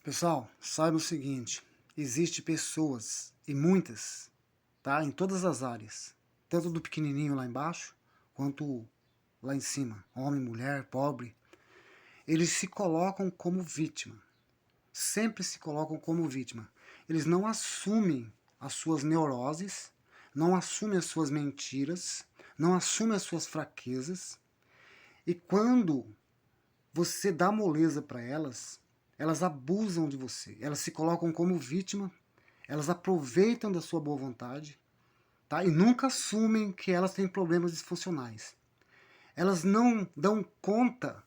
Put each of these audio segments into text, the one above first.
Pessoal, saiba o seguinte, existe pessoas, e muitas, tá? Em todas as áreas, tanto do pequenininho lá embaixo, quanto lá em cima, homem, mulher, pobre, eles se colocam como vítima, sempre se colocam como vítima. Eles não assumem as suas neuroses, não assumem as suas mentiras, não assumem as suas fraquezas, e quando você dá moleza para elas, elas abusam de você, elas se colocam como vítima, elas aproveitam da sua boa vontade, tá? E nunca assumem que elas têm problemas disfuncionais. Elas não dão conta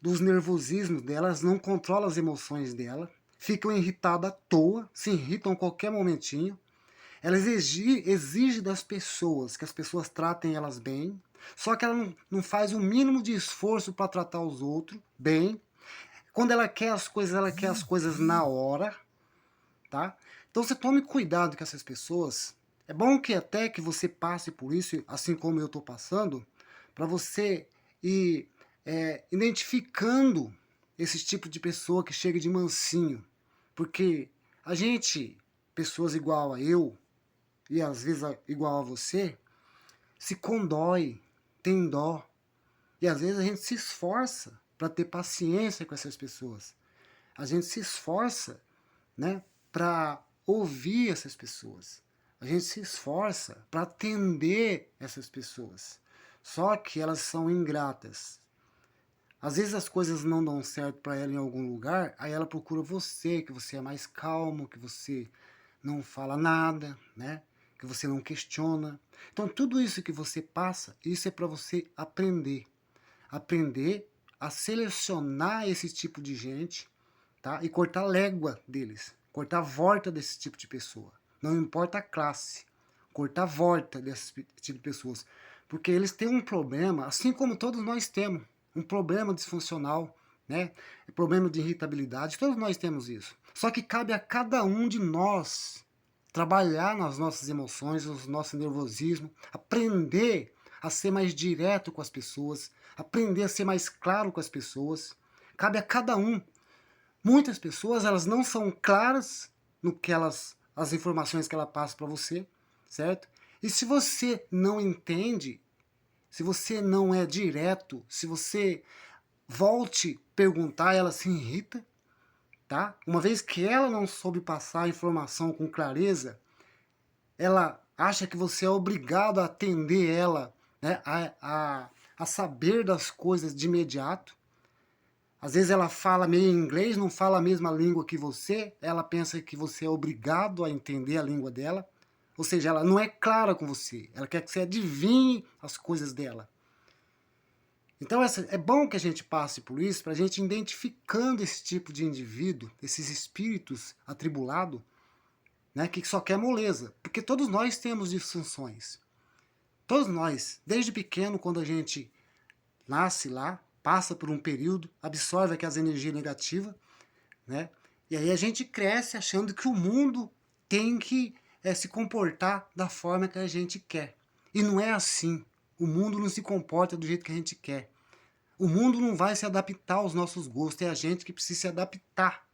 dos nervosismos delas, não controlam as emoções dela, ficam irritadas à toa, se irritam a qualquer momentinho. Elas exigem das pessoas que as pessoas tratem elas bem, só que ela não faz o mínimo de esforço para tratar os outros bem. Quando ela quer as coisas na hora, tá? Então você tome cuidado com essas pessoas. É bom que até que você passe por isso, assim como eu estou passando, para você ir identificando esse tipo de pessoa que chega de mansinho. Porque a gente, pessoas igual a eu, e às vezes igual a você, se condói, tem dó. E às vezes a gente se esforça para ter paciência com essas pessoas. A gente se esforça, né, para ouvir essas pessoas. A gente se esforça para atender essas pessoas. Só que elas são ingratas. Às vezes as coisas não dão certo para ela em algum lugar, aí ela procura você, que você é mais calmo, que você não fala nada, né? Que você não questiona. Então tudo isso que você passa, isso é para você aprender. Aprender a selecionar esse tipo de gente, tá? E cortar légua deles, cortar a volta desse tipo de pessoa. Não importa a classe, cortar a volta desse tipo de pessoas. Porque eles têm um problema, assim como todos nós temos, um problema disfuncional, né? Problema de irritabilidade, todos nós temos isso. Só que cabe a cada um de nós trabalhar nas nossas emoções, nos nossos nervosismo, aprender a ser mais direto com as pessoas, aprender a ser mais claro com as pessoas. Cabe a cada um. Muitas pessoas, elas não são claras no que as informações que ela passa para você, certo? E se você não entende, se você não é direto, se você volte perguntar, ela se irrita, tá? Uma vez que ela não soube passar a informação com clareza, ela acha que você é obrigado a atender ela, né? A saber das coisas de imediato. Às vezes ela fala meio inglês, não fala a mesma língua que você, ela pensa que você é obrigado a entender a língua dela. Ou seja, ela não é clara com você, ela quer que você adivinhe as coisas dela. Então é bom que a gente passe por isso, para a gente identificando esse tipo de indivíduo, esses espíritos atribulados, né, que só quer moleza. Porque todos nós temos disfunções. Todos nós, desde pequeno, quando a gente nasce lá, passa por um período, absorve aquelas energias negativas, né? E aí a gente cresce achando que o mundo tem que se comportar da forma que a gente quer. E não é assim. O mundo não se comporta do jeito que a gente quer. O mundo não vai se adaptar aos nossos gostos, é a gente que precisa se adaptar.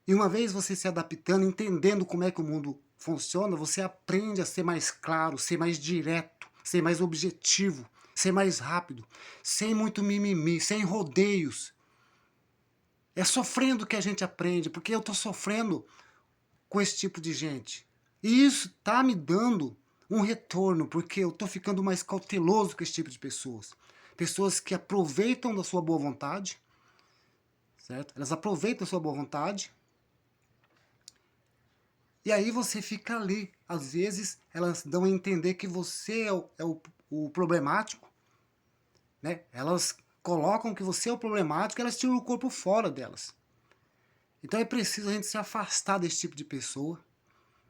E uma vez você se adaptando, entendendo como é que o mundo funciona, você aprende a ser mais claro, ser mais direto, ser mais objetivo, ser mais rápido, sem muito mimimi, sem rodeios. É sofrendo que a gente aprende, porque eu estou sofrendo com esse tipo de gente. E isso está me dando um retorno, porque eu estou ficando mais cauteloso com esse tipo de pessoas. Pessoas que aproveitam da sua boa vontade, certo? Elas aproveitam da sua boa vontade, e aí você fica ali. Às vezes elas dão a entender que você o problemático, né? Elas colocam que você é o problemático e elas tiram o corpo fora delas. Então é preciso a gente se afastar desse tipo de pessoa.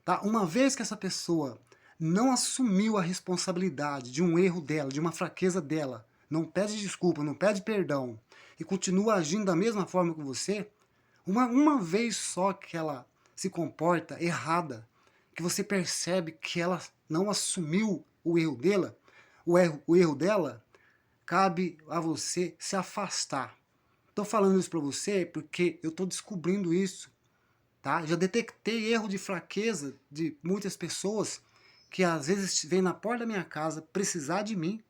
Tá? Uma vez que essa pessoa não assumiu a responsabilidade de um erro dela, de uma fraqueza dela, não pede desculpa, não pede perdão, e continua agindo da mesma forma que você, uma vez só que ela se comporta errada, que você percebe que ela não assumiu o erro dela, cabe a você se afastar. Tô falando isso para você porque eu tô descobrindo isso, tá? Já detectei erro de fraqueza de muitas pessoas que às vezes vêm na porta da minha casa precisar de mim,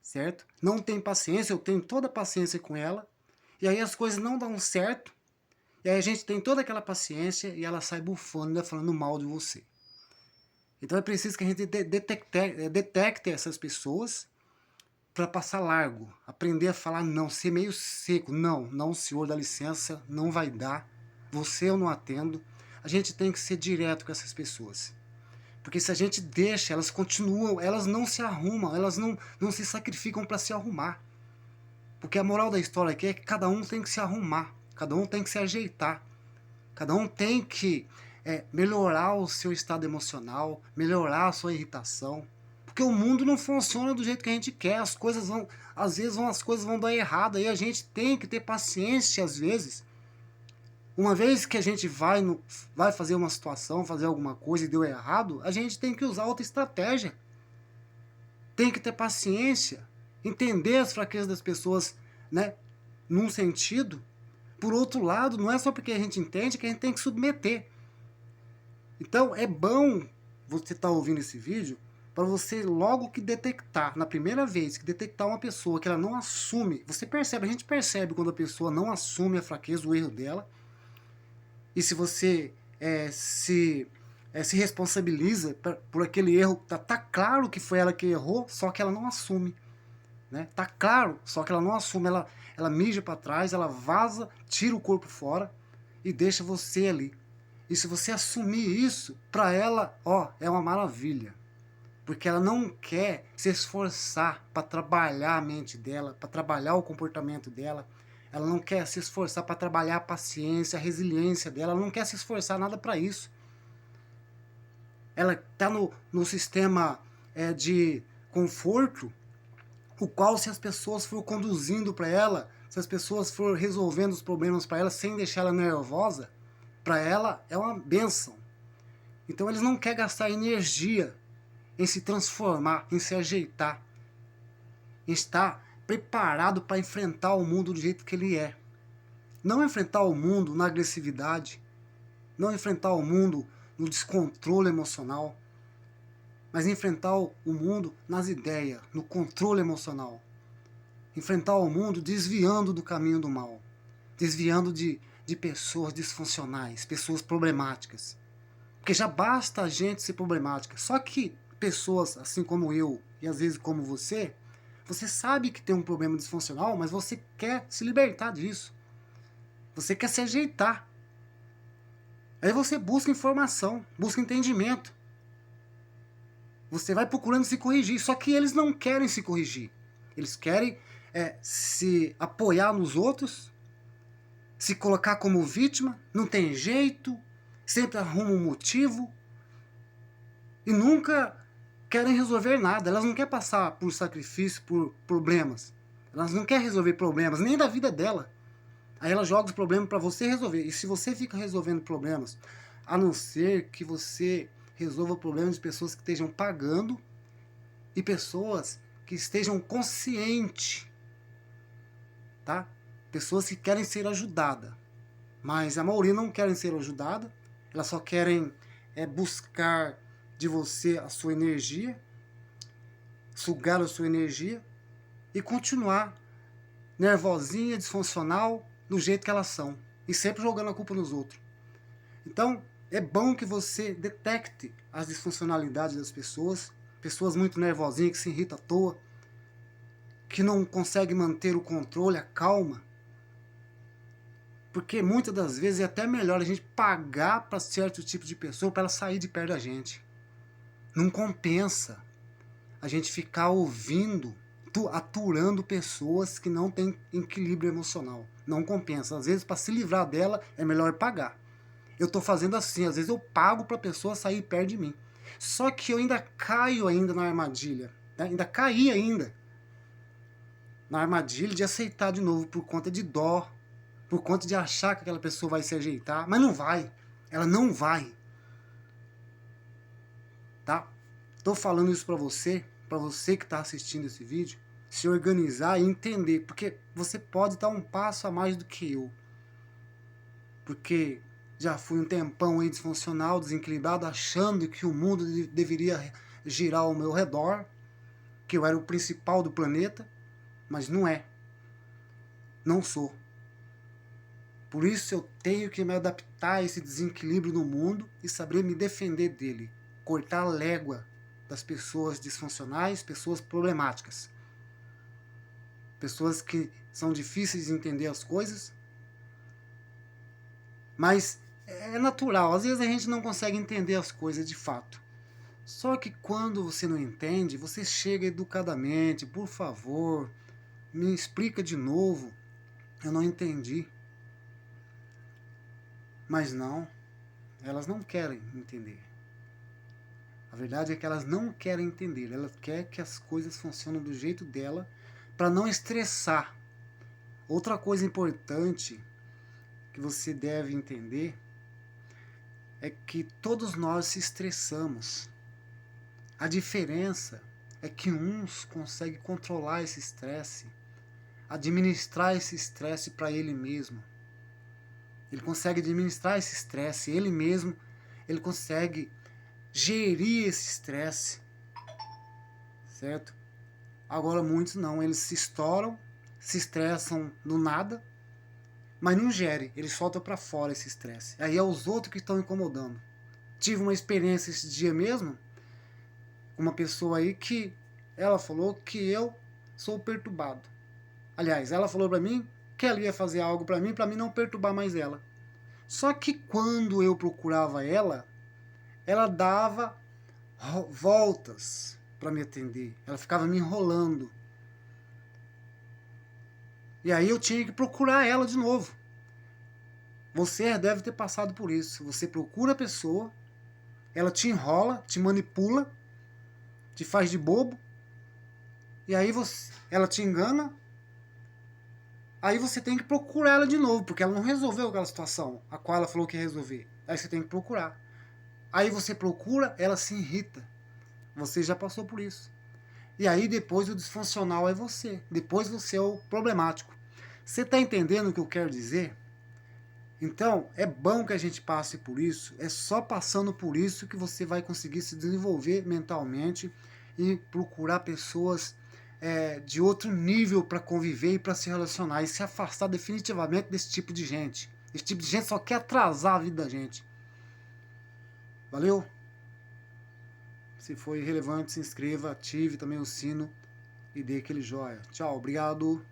certo? Não tem paciência, eu tenho toda a paciência com ela, e aí as coisas não dão certo, e aí a gente tem toda aquela paciência e ela sai bufando, ainda falando mal de você. Então é preciso que a gente detecte essas pessoas para passar largo, aprender a falar não, ser meio seco. Não, não, senhor, dá licença, não vai dar, você eu não atendo. A gente tem que ser direto com essas pessoas. Porque se a gente deixa, elas continuam, elas não se arrumam, elas não se sacrificam para se arrumar. Porque a moral da história aqui é que cada um tem que se arrumar, cada um tem que se ajeitar, cada um tem que melhorar o seu estado emocional, melhorar a sua irritação. Porque o mundo não funciona do jeito que a gente quer, as coisas vão, às vezes as coisas vão dar errado, aí a gente tem que ter paciência às vezes. Uma vez que a gente vai fazer uma situação, fazer alguma coisa e deu errado, a gente tem que usar outra estratégia. Tem que ter paciência, entender as fraquezas das pessoas, né, num sentido. Por outro lado, não é só porque a gente entende que a gente tem que submeter. Então é bom você estar ouvindo esse vídeo para você logo que detectar, na primeira vez que detectar uma pessoa que ela não assume, você percebe, a gente percebe quando a pessoa não assume a fraqueza, o erro dela, e se você se responsabiliza por aquele erro, tá claro que foi ela que errou, só que ela não assume. Né? Tá claro, só que ela não assume, ela mija para trás, ela vaza, tira o corpo fora e deixa você ali. E se você assumir isso, para ela, ó, é uma maravilha. Porque ela não quer se esforçar para trabalhar a mente dela, para trabalhar o comportamento dela. Ela não quer se esforçar para trabalhar a paciência, a resiliência dela. Ela não quer se esforçar nada para isso. Ela está no sistema de conforto, o qual, se as pessoas for conduzindo para ela, se as pessoas for resolvendo os problemas para ela sem deixar ela nervosa, para ela é uma bênção. Então eles não querem gastar energia em se transformar, em se ajeitar, em estar preparado para enfrentar o mundo do jeito que ele é. Não enfrentar o mundo na agressividade, não enfrentar o mundo no descontrole emocional, mas enfrentar o mundo nas ideias, no controle emocional. Enfrentar o mundo desviando do caminho do mal, desviando de pessoas disfuncionais, pessoas problemáticas. Porque já basta a gente ser problemática. Só que pessoas assim como eu, e às vezes como você sabe que tem um problema disfuncional, mas você quer se libertar disso. Você quer se ajeitar. Aí você busca informação, busca entendimento. Você vai procurando se corrigir, só que eles não querem se corrigir. Eles querem se apoiar nos outros, se colocar como vítima, não tem jeito, sempre arrumam um motivo e nunca querem resolver nada. Elas não querem passar por sacrifício, por problemas. Elas não querem resolver problemas, nem da vida dela. Aí ela joga os problemas para você resolver. E se você fica resolvendo problemas, a não ser que você resolva problemas de pessoas que estejam pagando e pessoas que estejam conscientes, tá? Pessoas que querem ser ajudadas. Mas a maioria não querem ser ajudada, elas só querem buscar de você a sua energia, sugar a sua energia e continuar nervosinha, disfuncional, do jeito que elas são. E sempre jogando a culpa nos outros. Então, é bom que você detecte as disfuncionalidades das pessoas, pessoas muito nervosinhas, que se irritam à toa, que não conseguem manter o controle, a calma. Porque muitas das vezes é até melhor a gente pagar para certo tipo de pessoa para ela sair de perto da gente. Não compensa a gente ficar ouvindo, aturando pessoas que não têm equilíbrio emocional. Não compensa. Às vezes, para se livrar dela, é melhor pagar. Eu estou fazendo assim, às vezes eu pago para a pessoa sair perto de mim. Só que eu ainda caio ainda na armadilha. Né? Ainda caí ainda na armadilha de aceitar de novo por conta de dó, por conta de achar que aquela pessoa vai se ajeitar, mas não vai. Ela não vai. Tá? Tô falando isso para você que está assistindo esse vídeo, se organizar e entender, porque você pode dar um passo a mais do que eu. Porque já fui um tempão aí disfuncional, desequilibrado, achando que o mundo deveria girar ao meu redor, que eu era o principal do planeta, mas não é. Não sou. Por isso eu tenho que me adaptar a esse desequilíbrio no mundo e saber me defender dele. Cortar a légua das pessoas disfuncionais, pessoas problemáticas. Pessoas que são difíceis de entender as coisas. Mas é natural, às vezes a gente não consegue entender as coisas de fato. Só que quando você não entende, você chega educadamente, por favor, me explica de novo. Eu não entendi. Mas não, elas não querem entender. A verdade é que elas não querem entender. Elas querem que as coisas funcionem do jeito dela para não estressar. Outra coisa importante que você deve entender é que todos nós se estressamos. A diferença é que uns conseguem controlar esse estresse, administrar esse estresse para ele mesmo. Ele consegue administrar esse estresse, ele mesmo, ele consegue gerir esse estresse, certo? Agora muitos não, eles se estouram, se estressam do nada, mas não gerem, eles soltam para fora esse estresse. Aí é os outros que estão incomodando. Tive uma experiência esse dia mesmo, com uma pessoa aí que ela falou que eu sou perturbado. Aliás, ela falou para mim que ela ia fazer algo para mim não perturbar mais ela. Só que quando eu procurava ela, ela dava voltas para me atender. Ela ficava me enrolando. E aí eu tinha que procurar ela de novo. Você deve ter passado por isso. Você procura a pessoa, ela te enrola, te manipula, te faz de bobo, e aí ela te engana. Aí você tem que procurar ela de novo, porque ela não resolveu aquela situação a qual ela falou que ia resolver. Aí você tem que procurar. Aí você procura, ela se irrita. Você já passou por isso. E aí depois o disfuncional é você. Depois você é o problemático. Você está entendendo o que eu quero dizer? Então, é bom que a gente passe por isso. É só passando por isso que você vai conseguir se desenvolver mentalmente e procurar pessoas de outro nível para conviver e para se relacionar e se afastar definitivamente desse tipo de gente. Esse tipo de gente só quer atrasar a vida da gente. Valeu? Se foi relevante, se inscreva, ative também o sino e dê aquele joia. Tchau, obrigado.